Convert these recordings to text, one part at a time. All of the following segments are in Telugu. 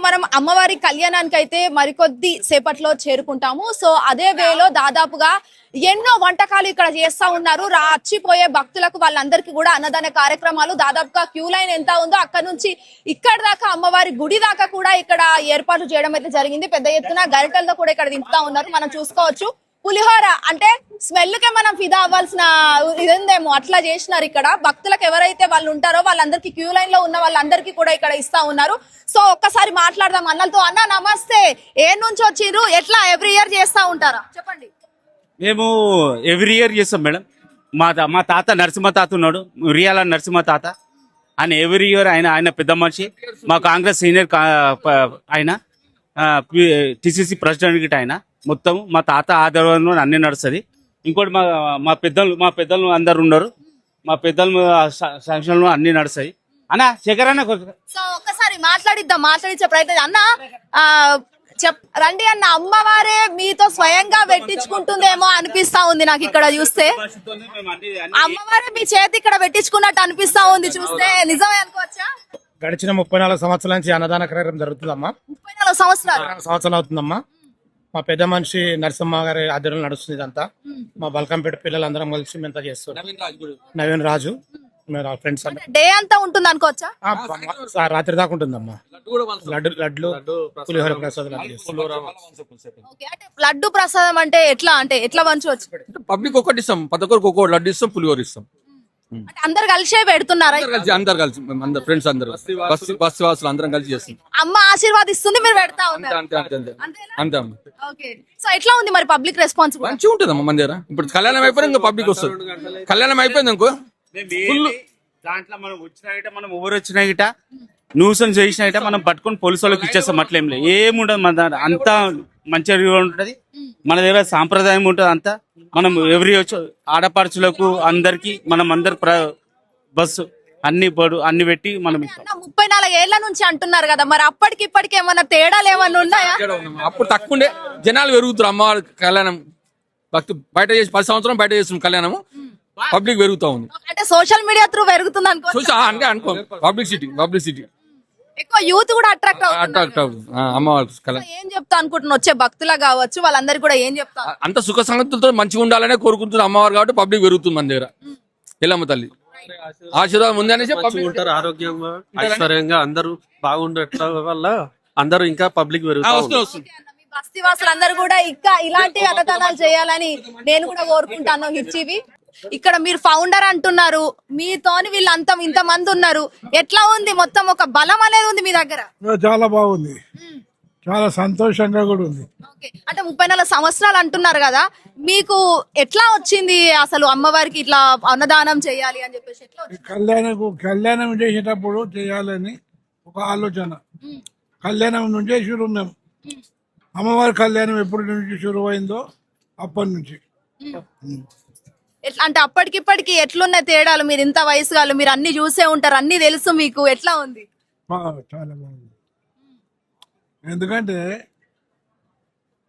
మనం అమ్మవారి కళ్యాణానికి అయితే మరికొద్ది సేపట్లో చేరుకుంటాము. సో అదే వేలో దాదాపుగా ఎన్నో వంటకాలు ఇక్కడ చేస్తా ఉన్నారు. రాచిపోయే భక్తులకు వాళ్ళందరికీ కూడా అన్నదాన కార్యక్రమాలు దాదాపుగా క్యూ లైన్ ఎంత ఉందో అక్కడ నుంచి ఇక్కడ దాకా అమ్మవారి గుడి దాకా కూడా ఇక్కడ ఏర్పాట్లు చేయడం అయితే జరిగింది. పెద్ద ఎత్తున గరిటలతో కూడా ఇక్కడ దింపుతా ఉన్నారు. మనం చూసుకోవచ్చు. పులిహోర అంటే స్మెల్ కే మనం ఫిదా అవ్వాల్సిన ఇదేమో అట్లా చేసినారు. ఇక్కడ భక్తులకు ఎవరైతే వాళ్ళు ఉంటారో వాళ్ళందరికీ క్యూ లైన్ లో ఉన్న వాళ్ళందరికీ కూడా ఇక్కడ ఇస్తా ఉన్నారు. సో ఒక్కసారి మాట్లాడదాం అన్నలతో. అన్న నమస్తే, ఏ నుంచి వచ్చిర్రు, ఎట్లా ఎవ్రీ ఇయర్ చేస్తా ఉంటారా చెప్పండి? మేము ఎవ్రీ ఇయర్ చేస్తాం మేడం. మా తాత నరసింహ తాత ఉన్నాడు, రియాల నరసింహ తాత. ఆయన ఎవ్రీ ఇయర్ ఆయన పెద్ద మనిషి, మా కాంగ్రెస్ సీనియర్ ఆయన టిసిసి ప్రెసిడెంట్ గిట. ఆయన మొత్తం మా తాత ఆధ్వర్యంలో అన్ని నడుస్తుంది. ఇంకోటి మా పెద్దలు అందరు ఉన్నారు. మా పెద్దలు శాంక్షన్లో అన్ని నడుస్తాయి. అన్న శేఖర్ అన్న సో ఒక్కసారి మాట్లాడించే ప్రయత్నం అన్న రండి అన్న. అమ్మవారే మీతో స్వయంగా పెట్టించుకుంటుందేమో అనిపిస్తా ఉంది నాకు ఇక్కడ చూస్తే. అమ్మవారే మీ చేతి ఇక్కడ పెట్టించుకున్నట్టు అనిపిస్తా ఉంది చూస్తే. నిజమే అనుకోవచ్చా? గడిచిన 34 సంవత్సరాల నుంచి అన్నదాన కార్యక్రమం జరుగుతుందమ్మా. 34 సంవత్సరాలు అవుతుందమ్మా. మా పెద్ద మనిషి నరసింహ గారి ఆధ్వర్యంలో నడుస్తుంది ఇదంతా. మా బల్కంపేట పిల్లలందరం కలిసి మేము చేస్తున్నాం. నవీన్ రాజు ఫ్రెండ్స్ డే అంతా ఉంటుంది అనుకోవచ్చా? రాత్రి దాకా ఉంటుందమ్మా. లడ్లు పులిహోర ప్రసాదం. లడ్డు ప్రసాదం అంటే ఎట్లా పంచవచ్చు? పబ్లిక్ ఒక్కటి ఇస్తాం, ప్రతి ఒక్కరికి ఒక్కొక్క లడ్డు ఇస్తాం, పులిహోర ఇస్తాం. అందరు కలిసే పెడుతున్నారా? అందరు కలిసి అందరు ఫ్రెండ్స్ అందరు బస్సు వాసులు అందరం కలిసి చేస్తాం. అమ్మ ఆశీర్వాదిస్తుంది, మీరు పెడతా ఉన్నారు. అంతే. సో ఎట్లా ఉంది మరి పబ్లిక్ రెస్పాన్స్? మంచిగా ఉంటుంది అమ్మ మన దగ్గర. ఇప్పుడు కళ్యాణం అయిపోయినా ఇంకా పబ్లిక్ వస్తుంది. కళ్యాణం అయిపోయింది అనుకో దాంట్లో మనం మనం ఎవరు వచ్చినా గిట న్యూసెన్స్ చేసిన గిట మనం పట్టుకొని పోలీసు వాళ్ళకి ఇచ్చేస్తాం. అట్లేం లేదు, ఏముండదు మన దగ్గర. అంతా మంచిగా ఉంటది. మన దగ్గర సాంప్రదాయం ఉంటది అంతా. మనం ఎవరి ఆడపడుచులకు అందరికి మనం అందరు బస్సు అన్ని పెట్టి మనం 34 ఏళ్ల నుంచి అంటున్నారు కదా, మరి అప్పటికి ఇప్పటికి ఏమన్నా తేడాలు ఏమన్నా ఉన్నాయా? అప్పుడు తక్కువ జనాలు పెరుగుతారు. అమ్మవారి కళ్యాణం భక్తి బయట చేసి 10 సంవత్సరం బయట చేస్తున్నాం కళ్యాణము. పబ్లిక్ పెరుగుతా ఉంది. అంటే సోషల్ మీడియా త్రూ పెరుగుతుంది అనుకో. పబ్లిసిటీ ఎక్కువ యూత్ కూడా అట్రాక్ట్ అవుతుంది. అమ్మవారి ఏం చెప్తా అనుకుంటున్నా వచ్చే భక్తులా కావచ్చు వాళ్ళందరికీ కూడా ఏం చెప్తా? అంత సుఖ సంగతులతో మంచిగా ఉండాలనే కోరుకుంటున్న అమ్మవారు కాబట్టి పబ్లిక్ పెరుగుతుంది మన దగ్గర. ఎల్లమ్మ తల్లి ఆశీర్వాదం ఉంది అనేసి ఉంటారు. ఆరోగ్యంగా ఐశ్వర్యంగా అందరూ బాగుండటం వల్ల అందరూ ఇంకా పబ్లిక్ పెరుగుతుంది. బస్తీ వాసులందరూ కూడా ఇంకా ఇలాంటి అన్నదానాలు చేయాలని నేను కూడా కోరుకుంటాను. హిర్చివి ఇక్కడ మీరు ఫౌండర్ అంటున్నారు, మీతోని వీళ్ళంతా ఇంతమంది ఉన్నారు. ఎట్లా ఉంది మొత్తం ఒక బలం అనేది ఉంది మీ దగ్గర? చాలా బాగుంది, చాలా సంతోషంగా కూడా ఉంది. అంటే 34 సంవత్సరాలు అంటున్నారు కదా, మీకు ఎట్లా వచ్చింది అసలు అమ్మవారికి ఇట్లా అన్నదానం చేయాలి అని చెప్పేసి? కళ్యాణం చేసేటప్పుడు చేయాలని ఒక ఆలోచన. కళ్యాణం నుంచే షురు మేము. అమ్మవారి కళ్యాణం ఎప్పటి నుంచి షురు అయిందో అప్పటి నుంచి. అంటే అప్పటికిప్పటికి ఎట్లున్నాయి తేడాలు? మీరు ఇంత వయసు కాదు, మీరు అన్ని చూసే ఉంటారు, అన్ని తెలుసు మీకు. ఎట్లా ఉంది? చాలా బాగుంది. ఎందుకంటే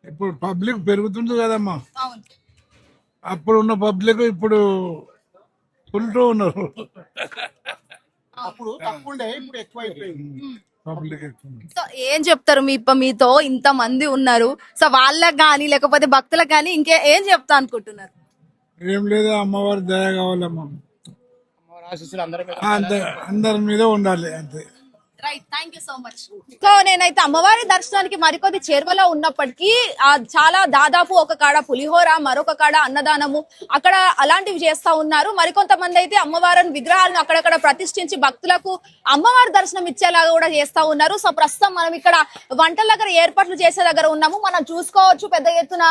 ఇప్పుడు పబ్లిక్ పెరుగుతుంది కదమ్మా. అప్పుడు ఉన్న పబ్లిక్ ఇప్పుడు ఉంటూ ఉన్నారు. సో ఏం చెప్తారు? మీతో ఇంత మంది ఉన్నారు, సో వాళ్ళకి గానీ లేకపోతే భక్తులకు గానీ ఏం చెప్తా అనుకుంటున్నారు? ఏం లేదు, అమ్మవారి దయ కావాలమ్మా. అందరి మీద ఉండాలి అంతే. Right, thank you so much. So నేనైతే అమ్మవారి దర్శనానికి మరికొద్ది చేరువలో ఉన్నప్పటికీ చాలా దాదాపు ఒక కాడ పులిహోర, మరొక కాడ అన్నదానము అక్కడ అలాంటివి చేస్తా ఉన్నారు. మరికొంతమంది అయితే అమ్మవారిని విగ్రహాలను అక్కడక్కడ ప్రతిష్ఠించి భక్తులకు అమ్మవారి దర్శనం ఇచ్చేలాగా కూడా చేస్తా ఉన్నారు. సో ప్రస్తుతం మనం ఇక్కడ వంటల దగ్గర ఏర్పాట్లు చేసే దగ్గర ఉన్నాము. మనం చూసుకోవచ్చు పెద్ద ఎత్తున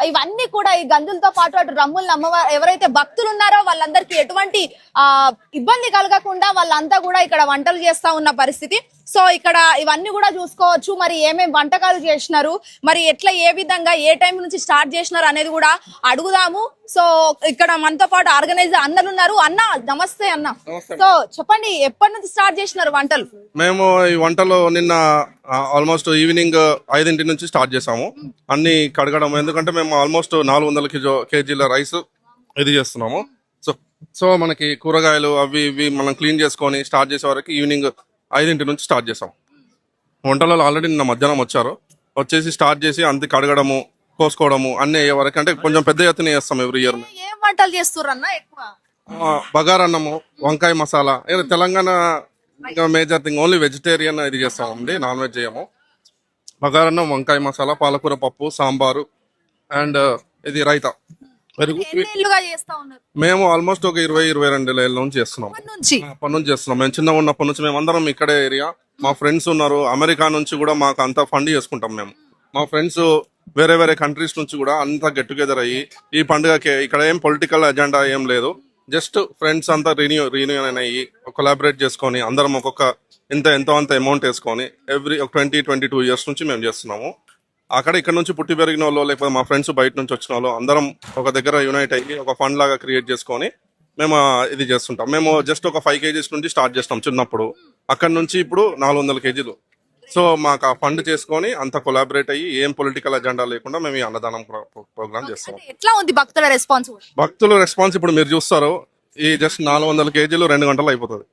ఇవన్నీ కూడా ఈ గంజులతో పాటు అటు రమ్ములను అమ్మవారు ఎవరైతే భక్తులు ఉన్నారో వాళ్ళందరికీ ఎటువంటి ఇబ్బంది కలగకుండా వాళ్ళంతా కూడా ఇక్కడ వంటలు చేస్తా ఉన్న పరిస్థితి. సో ఇక్కడ ఇవన్నీ కూడా చూసుకోవచ్చు. మరి ఏమేమి వంటకాలు చేసినారు, మరి ఎట్లా ఏ విధంగా ఏ టైం నుంచి స్టార్ట్ చేసినారు అనేది కూడా అడుగుదాము. సో ఇక్కడ మనతో పాటు ఆర్గనైజర్ అన్నలు ఉన్నారు. అన్న నమస్తే అన్న. సో చెప్పండి, ఎప్పటి నుంచి స్టార్ట్ చేసినారు వంటలు? మేము ఈ వంటలు నిన్న ఆల్మోస్ట్ ఈవినింగ్ 5 నుంచి స్టార్ట్ చేసాము. అన్ని కడగడం, ఎందుకంటే మేము ఆల్మోస్ట్ 400 కేజీల రైస్ ఇది చేస్తున్నాము. సో మనకి కూరగాయలు అవి ఇవి మనం క్లీన్ చేసుకొని స్టార్ట్ చేసే వరకు ఈవినింగ్ 5 నుంచి స్టార్ట్ చేసాం. వంటలలో ఆల్రెడీ నిన్న మధ్యాహ్నం వచ్చారు. వచ్చేసి స్టార్ట్ చేసి అంత కడగడము, కోసుకోవడము అన్నీ అయ్యే వరకు, అంటే కొంచెం పెద్ద ఎత్తున చేస్తాం ఎవ్రీ ఇయర్. ఏం వంటలు చేస్తుర్రన్న ఎక్కువ? బగారన్నము, వంకాయ masala. Telangana major thing only vegetarian ఇది చేస్తామండి, నాన్ వెజ్ చేయము. బగారన్నం, వంకాయ మసాలా, పాలకూర పప్పు, సాంబారు అండ్ ఇది రైతా, పెరుగు. ఎన్నేళ్లుగా చేస్తా ఉన్నారు? మేము ఆల్మోస్ట్ ఒక 20-22 ఏళ్ళ నుంచి చేస్తున్నాం. అప్పటి నుంచి చేస్తున్నాం. మేము చిన్నగా ఉన్నప్పటి నుంచి మేము అందరం ఇక్కడే ఏరియా. మా ఫ్రెండ్స్ ఉన్నారు అమెరికా నుంచి కూడా, మాకు అంతా ఫండ్ చేసుకుంటాం మేము. మా ఫ్రెండ్స్ వేరే వేరే కంట్రీస్ నుంచి కూడా అంతా గెట్ టుగెదర్ అయ్యి ఈ పండుగకి, ఇక్కడ ఏం పొలిటికల్ అజెండా ఏం లేదు, జస్ట్ ఫ్రెండ్స్ అంతా రీయూనియన్ అయ్యి కొలాబరేట్ చేసుకొని అందరం ఒక్కొక్క ఎంతో అంత అమౌంట్ వేసుకొని ఎవ్రీ 20-22 ఇయర్స్ నుంచి మేము చేస్తున్నాము. ఇక్కడ నుంచి పుట్టి పెరిగిన వాళ్ళు, లేకపోతే మా ఫ్రెండ్స్ బయట నుంచి వచ్చిన వాళ్ళు అందరం ఒక దగ్గర యునైట్ అయ్యి ఒక ఫండ్ లాగా క్రియేట్ చేసుకొని మేము ఇది చేస్తుంటాం. మేము జస్ట్ ఒక 5 kgs నుంచి స్టార్ట్ చేస్తాం చిన్నప్పుడు. అక్కడ నుంచి ఇప్పుడు 400 kgs. సో మాకు ఆ ఫండ్ చేసుకొని అంత కొలాబరేట్ అయ్యి ఏం పొలిటికల్ అజెండా లేకుండా మేము ఈ అన్నదానం ప్రోగ్రామ్ చేస్తాం. ఎట్లా ఉంది భక్తుల రెస్పాన్స్? భక్తుల రెస్పాన్స్ ఇప్పుడు మీరు చూస్తారు, ఈ జస్ట్ 400 kgs 2 గంటలు అయిపోతుంది.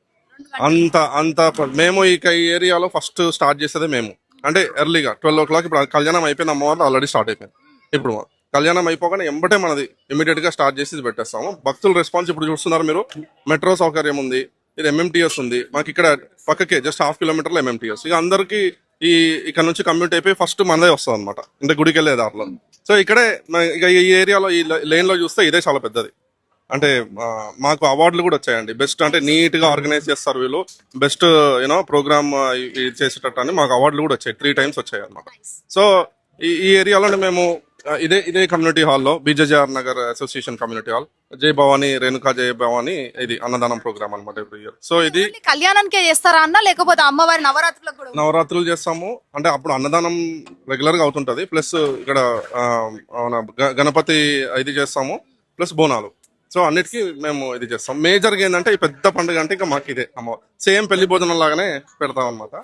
అంత మేము ఈ ఏరియాలో ఫస్ట్ స్టార్ట్ చేసేదే మేము. అంటే ఎర్లీగా 12 o'clock. ఇప్పుడు కళ్యాణం అయిపోయింది, అమ్మవారు ఆల్రెడీ స్టార్ట్ అయిపోయింది. ఇప్పుడు కళ్యాణం అయిపోగానే ఎంబటే మనది ఇమీడియట్ గా స్టార్ట్ చేసి పెట్టేస్తాము. భక్తుల రెస్పాన్స్ ఇప్పుడు చూస్తున్నారు మీరు. మెట్రో సౌకర్యం ఉంది, ఇది MMTS ఉంది మాకు ఇక్కడ పక్కకే, జస్ట్ 1/2 kilometer MMTS. ఇక అందరికి ఇక్కడ నుంచి కమ్యూట్ అయిపోయి ఫస్ట్ మనదే వస్తుంది అనమాట, అంటే గుడికి వెళ్ళే దారిలో. సో ఇక్కడే ఇక ఈ ఏరియాలో ఈ లేన్ లో చూస్తే ఇదే చాలా పెద్దది. అంటే మాకు అవార్డులు కూడా వచ్చాయండి. బెస్ట్ అంటే నీట్ గా ఆర్గనైజ్ చేస్తారు వీళ్ళు, బెస్ట్ ప్రోగ్రామ్ చేసేటట్టు అని మాకు అవార్డులు కూడా వచ్చాయి. 3 times వచ్చాయి అనమాట. సో ఈ ఏరియాలోనే మేము ఇదే కమ్యూనిటీ హాల్లో, BJJR Nagar association community hall, జై భవానీ రేణుకా జయ భవానీ, ఇది అన్నదానం ప్రోగ్రామ్ అనమాట ఎవ్రీ ఇయర్. సో ఇది కళ్యాణానికే చేస్తారా అన్న, లేకపోతే అమ్మవారి నవరాత్రులకు కూడా? నవరాత్రులు చేస్తాము. అంటే అప్పుడు అన్నదానం రెగ్యులర్ గా అవుతుంటది, ప్లస్ ఇక్కడ గణపతి ఇది చేస్తాము, ప్లస్ బోనాలు. సో అన్నిటికీ మేము ఇది చేస్తాం. మేజర్ గా ఏంటంటే ఈ పెద్ద పండుగ అంటే ఇంకా మాకు ఇదే సేమ్ పెళ్లి భోజనం లాగానే పెడతాం అనమాట.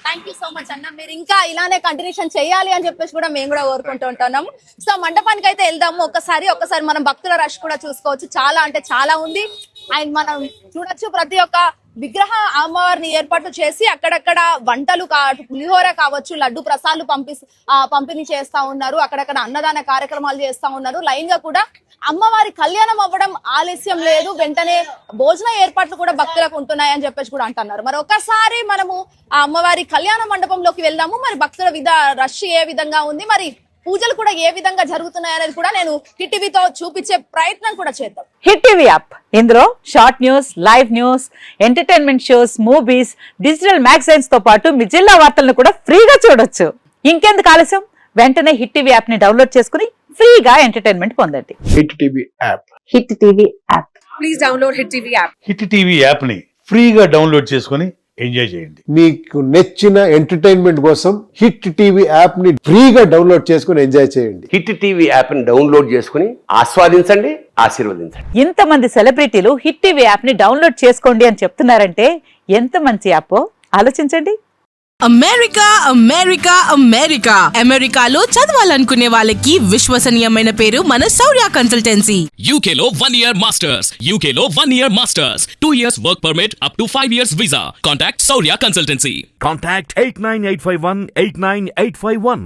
థ్యాంక్ యూ సో మచ్ అన్న, మీరు ఇంకా ఇలానే కంటిన్యూషన్ చేయాలి అని చెప్పేసి కూడా మేము కూడా కోరుకుంటూ ఉంటున్నాము. సో మండపానికి అయితే వెళ్దాము ఒకసారి మనం భక్తుల రష్ కూడా చూసుకోవచ్చు. చాలా అంటే చాలా ఉంది. అండ్ మనం చూడొచ్చు ప్రతి ఒక్క విగ్రహ అమ్మవారిని ఏర్పాటు చేసి అక్కడక్కడ వంటలు పులిహోర కావచ్చు, లడ్డు ప్రసాదాలు పంపిణీ చేస్తా ఉన్నారు. అక్కడక్కడ అన్నదాన కార్యక్రమాలు చేస్తా ఉన్నారు. లైన్ గా కూడా అమ్మవారి కళ్యాణం అవ్వడం ఆలస్యం లేదు, వెంటనే భోజన ఏర్పాట్లు కూడా భక్తులకు ఉంటున్నాయని చెప్పేసి కూడా అంటున్నారు. మరి ఒకసారి మనము ఆ అమ్మవారి కళ్యాణ మండపంలోకి వెళ్దాము. మరి భక్తుల రష్ ఏ విధంగా ఉంది, మరి పూజలు కూడా ఏ విధంగా జరుగుతున్నాయి అనేది కూడా నేను హిట్ టీవీతో చూపించే ప్రయత్నం కూడా చేద్దాం. హిట్ టీవీ యాప్, ఇందులో short news, live news, entertainment shows, movies, digital magazines తో పాటు మీ జిల్లా వార్తలను కూడా ఫ్రీగా చూడొచ్చు. ఇంకెందుకు ఆలస్యం, వెంటనే హిట్ టీవీ యాప్ ని డౌన్లోడ్ చేసుకుని ఫ్రీగా ఎంటర్టైన్మెంట్ పొందండి. Hit TV app. Hit TV app. Please download hit TV app. Hit TV app ని ఫ్రీగా డౌన్లోడ్ చేసుకుని ఎంజాయ్ చేయండి. మీకు నచ్చిన ఎంటర్టైన్మెంట్ కోసం హిట్ టీవీ యాప్ ని ఫ్రీగా డౌన్లోడ్ చేసుకుని ఎంజాయ్ చేయండి. హిట్ టీవీ యాప్ ని డౌన్లోడ్ చేసుకుని ఆస్వాదించండి, ఆశీర్వదించండి. ఇంతమంది సెలబ్రిటీలు హిట్ టీవీ యాప్ ని డౌన్లోడ్ చేసుకోండి అని చెప్తున్నారంటే ఎంత మంచి యాప్ ఆలోచించండి. అమెరికా అమెరికాలో చదవాలనుకునే వాళ్ళకి విశ్వసనీయమైన పేరు మన శౌర్య కన్సల్టెన్సీ. UK లో 1 year masters, UK లో 1 year masters, 2 years work permit up to 5 years visa. Contact Saurya Consultancy. Contact 89851 89851.